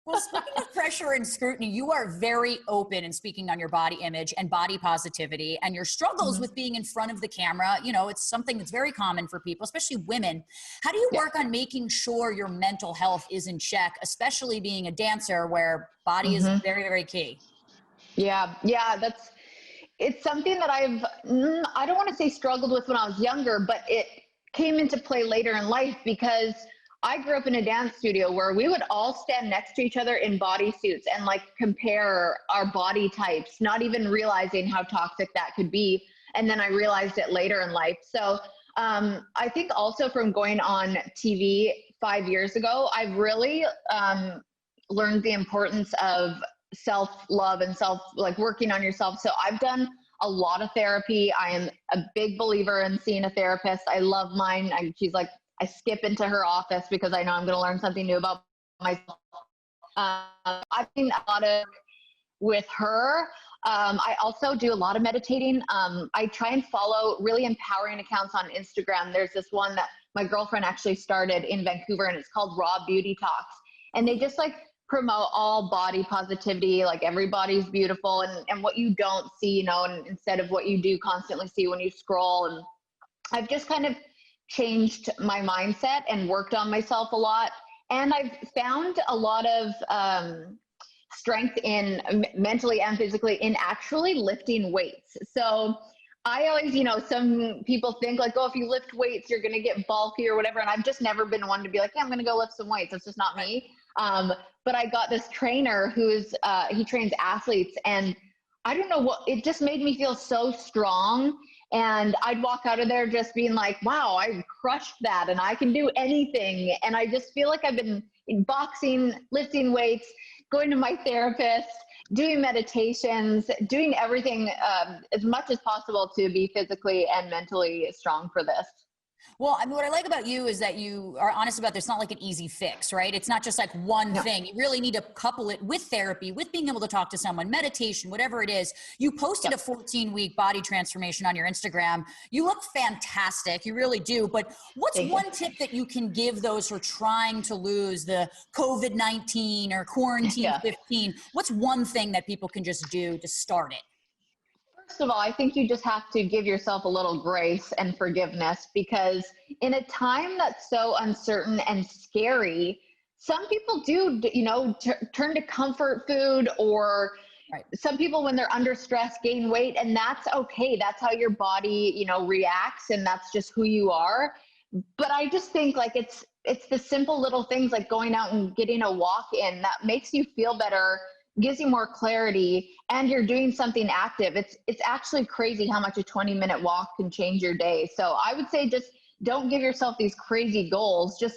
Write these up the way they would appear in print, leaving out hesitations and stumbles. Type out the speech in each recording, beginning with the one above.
Well, speaking of pressure and scrutiny, you are very open in speaking on your body image and body positivity and your struggles with being in front of the camera. You know, it's something that's very common for people, especially women. How do you work on making sure your mental health is in check, especially being a dancer where body is very, very key? Yeah, it's something that I don't want to say struggled with when I was younger, but it came into play later in life because I grew up in a dance studio where we would all stand next to each other in bodysuits and like compare our body types, not even realizing how toxic that could be. And then I realized it later in life. So I think also from going on TV 5 years ago, I've really learned the importance of self-love and working on yourself. So I've done a lot of therapy. I am a big believer in seeing a therapist. I love mine. She's like, I skip into her office because I know I'm going to learn something new about myself. I've seen a lot of with her. I also do a lot of meditating. I try and follow really empowering accounts on Instagram. There's this one that my girlfriend actually started in Vancouver, and it's called Raw Beauty Talks. And they just like promote all body positivity, like everybody's beautiful and what you don't see, you know, and instead of what you do constantly see when you scroll. And I've just kind of changed my mindset and worked on myself a lot. And I've found a lot of strength in mentally and physically in actually lifting weights. So I always, you know, some people think like, oh, if you lift weights, you're going to get bulky or whatever. And I've just never been one to be like, yeah, I'm going to go lift some weights. That's just not me. But I got this trainer who's, he trains athletes, and I don't know what, it just made me feel so strong. And I'd walk out of there just being like, wow, I crushed that and I can do anything. And I just feel like I've been in boxing, lifting weights, going to my therapist, doing meditations, doing everything as much as possible to be physically and mentally strong for this. Well, I mean, what I like about you is that you are honest about there's not like an easy fix, right? It's not just like one thing. You really need to couple it with therapy, with being able to talk to someone, meditation, whatever it is. You posted a 14-week body transformation on your Instagram. You look fantastic. You really do. But what's one tip that you can give those who are trying to lose the COVID-19 or quarantine 15? What's one thing that people can just do to start it? First of all, I think you just have to give yourself a little grace and forgiveness, because in a time that's so uncertain and scary, some people do, you know, turn to comfort food, or some people when they're under stress gain weight, and that's okay. That's how your body, you know, reacts, and that's just who you are. But I just think like it's the simple little things like going out and getting a walk in that makes you feel better, gives you more clarity, and you're doing something active. It's actually crazy how much a 20-minute walk can change your day. So I would say just don't give yourself these crazy goals, just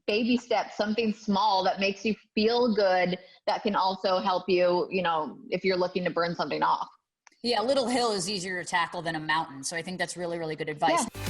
baby steps, something small that makes you feel good, that can also help you, you know, if you're looking to burn something off. Yeah, a little hill is easier to tackle than a mountain. So I think that's really, really good advice. Yeah.